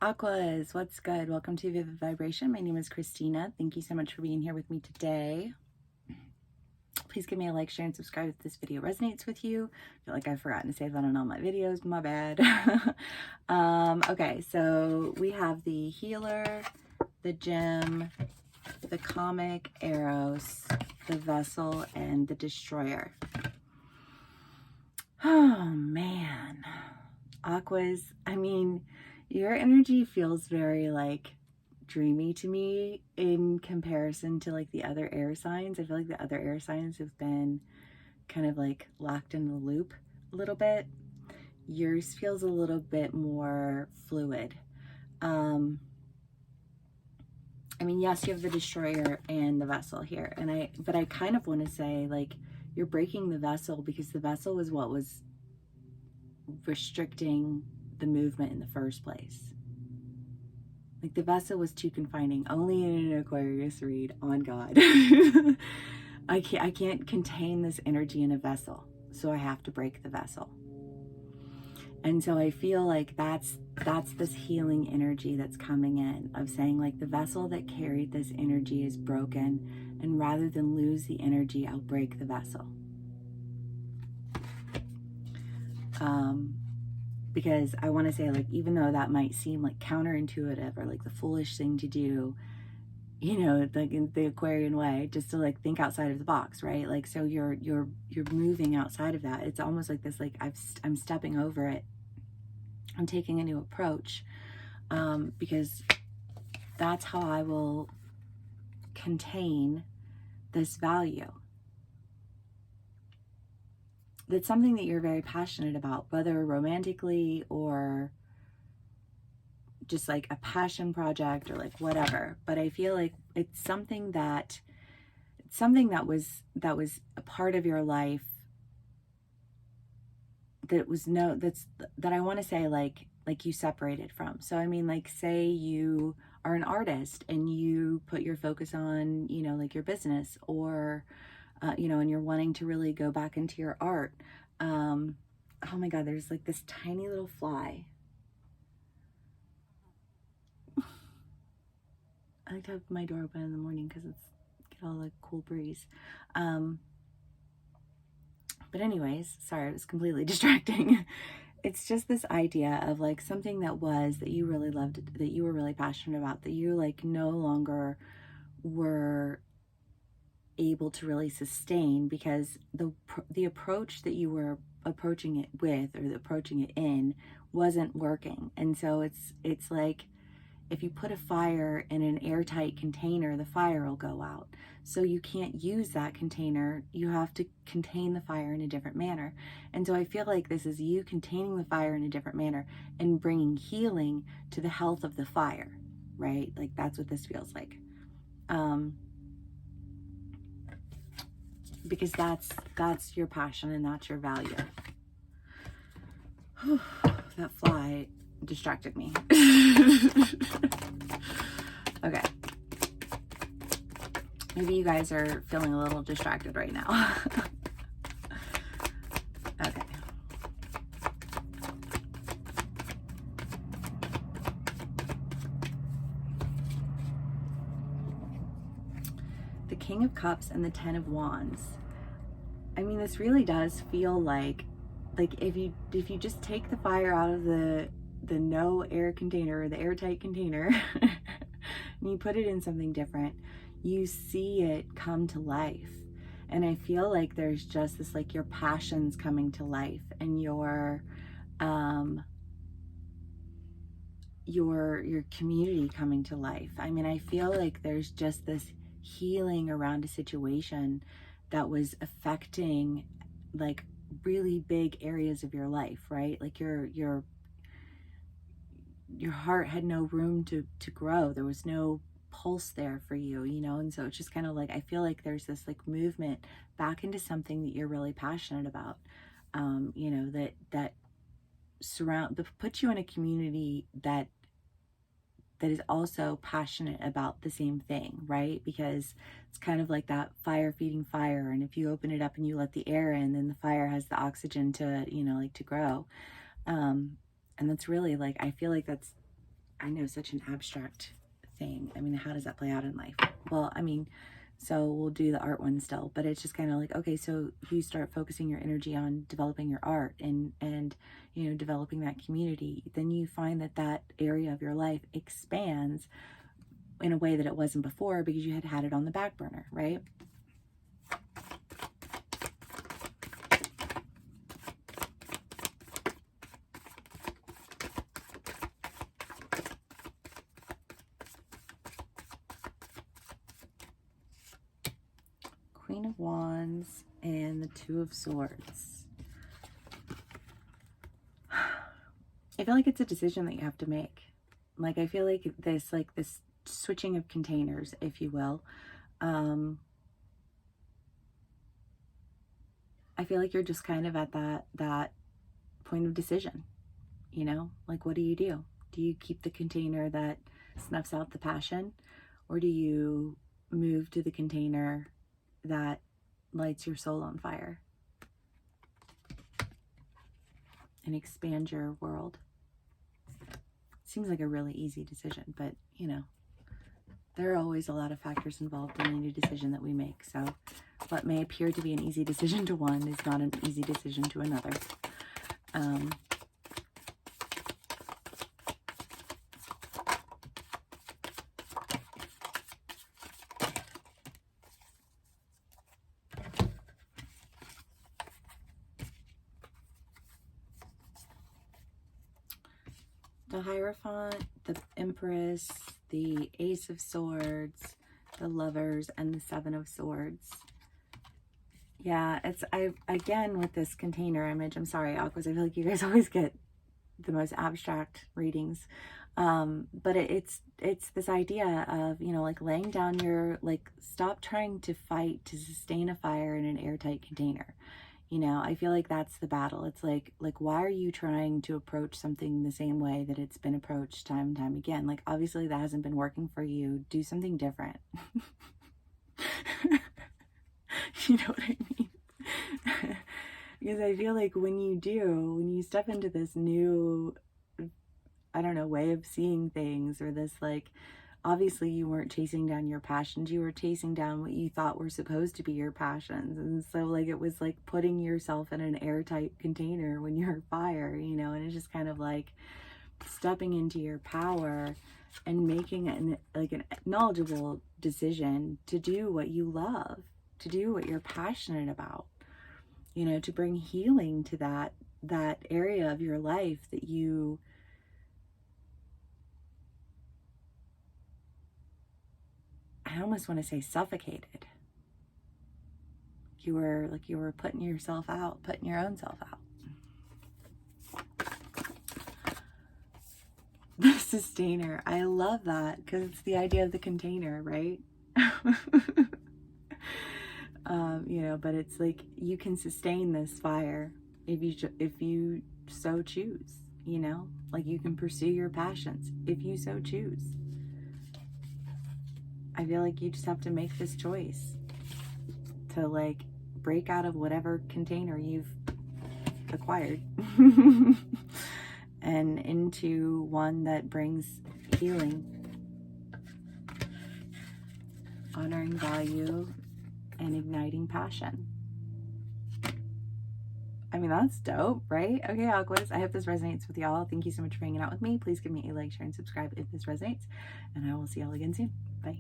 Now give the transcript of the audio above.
Aquas, what's good? Welcome to Vivid Vibration. My name is Christina. Thank you so much for being here with me today. Please give me a like, share, and subscribe if this video resonates with you. I feel like I've forgotten to say that on all my videos. My bad. Okay, so we have the Healer, the Gem, the Comic, Eros, the Vessel, and the Destroyer. Oh, man. Aquas, I mean, your energy feels very like dreamy to me in comparison to like the other air signs. I feel like the other air signs have been kind of like locked in the loop a little bit. Yours feels a little bit more fluid. I mean, yes, you have the Destroyer and the Vessel here, but I kind of want to say like you're breaking the Vessel because the Vessel was what was restricting the movement in the first place. Like the Vessel was too confining. Only in an Aquarius read, on God. I can't contain this energy in a vessel, so I have to break the vessel. And so I feel like that's this healing energy that's coming in, of saying like the vessel that carried this energy is broken, and rather than lose the energy, I'll break the vessel. Because I want to say, like, even though that might seem like counterintuitive or like the foolish thing to do, you know, like in the Aquarian way, just to like think outside of the box, right? Like, so you're moving outside of that. It's almost like this, like I'm stepping over it. I'm taking a new approach, because that's how I will contain this value. That's something that you're very passionate about, whether romantically or just like a passion project or like whatever. But I feel like it's something that was a part of your life that I want to say like you separated from. So I mean, like, say you are an artist and you put your focus on, you know, like your business, or you know, and you're wanting to really go back into your art. Oh my God, there's like this tiny little fly. I like to have my door open in the morning because it's get all the cool breeze. But anyways, sorry, it was completely distracting. It's just this idea of like something that you really loved, that you were really passionate about, that you like no longer were able to really sustain because the approach that you were approaching it with, or approaching it in, wasn't working. And so it's like if you put a fire in an airtight container, the fire will go out. So you can't use that container. You have to contain the fire in a different manner. And so I feel like this is you containing the fire in a different manner and bringing healing to the health of the fire, right? Like that's what this feels like. Because that's your passion and that's your value. That fly distracted me. Okay. Maybe you guys are feeling a little distracted right now. Okay. The King of Cups and the Ten of Wands. I mean, this really does feel like if you just take the fire out of the no air container, or the airtight container, and you put it in something different, you see it come to life. And I feel like there's just this, like, your passions coming to life, and your community coming to life. I mean, I feel like there's just this healing around a situation that was affecting like really big areas of your life, right? Like your heart had no room to grow. There was no pulse there for you, you know? And so it's just kind of like, I feel like there's this like movement back into something that you're really passionate about. You know, that puts you in a community that is also passionate about the same thing, right? Because it's kind of like that fire feeding fire. And if you open it up and you let the air in, then the fire has the oxygen to, you know, like to grow. And that's really like, I feel like that's I know, such an abstract thing. I mean, how does that play out in life? Well, I mean, so we'll do the art one still, but it's just kind of like, okay, so you start focusing your energy on developing your art and you know, developing that community. Then you find that that area of your life expands in a way that it wasn't before because you had had it on the back burner, right? Queen of Wands and the Two of Swords. I feel like it's a decision that you have to make. Like, I feel like this switching of containers, if you will. I feel like you're just kind of at that point of decision, you know? Like, what do you do? Do you keep the container that snuffs out the passion, or do you move to the container that lights your soul on fire and expand your world? Seems like a really easy decision, but you know, there are always a lot of factors involved in any decision that we make. So what may appear to be an easy decision to one is not an easy decision to another. The Hierophant, the Empress, the Ace of Swords, the Lovers, and the Seven of Swords. Yeah, again, with this container image, I'm sorry, Aquas, I feel like you guys always get the most abstract readings. But it's this idea of, you know, like laying down your, like, stop trying to fight to sustain a fire in an airtight container. You know, I feel like that's the battle. It's like, why are you trying to approach something the same way that it's been approached time and time again? Like, obviously that hasn't been working for you. Do something different. You know what I mean? Because I feel like when you step into this new, I don't know, way of seeing things, or this, like, obviously you weren't chasing down your passions, you were chasing down what you thought were supposed to be your passions. And so, like, it was like putting yourself in an airtight container when you're fire, you know, and it's just kind of like stepping into your power and making an knowledgeable decision to do what you love, to do what you're passionate about, you know, to bring healing to that area of your life that you, I almost want to say, suffocated. You were putting yourself out, putting your own self out. The Sustainer. I love that because it's the idea of the container, right? You know, but it's like you can sustain this fire if you so choose, you know? Like, you can pursue your passions if you so choose. I feel like you just have to make this choice to, like, break out of whatever container you've acquired and into one that brings healing, honoring value, and igniting passion. I mean, that's dope, right? Okay, Aquas, I hope this resonates with y'all. Thank you so much for hanging out with me. Please give me a like, share, and subscribe if this resonates, and I will see y'all again soon. Bye.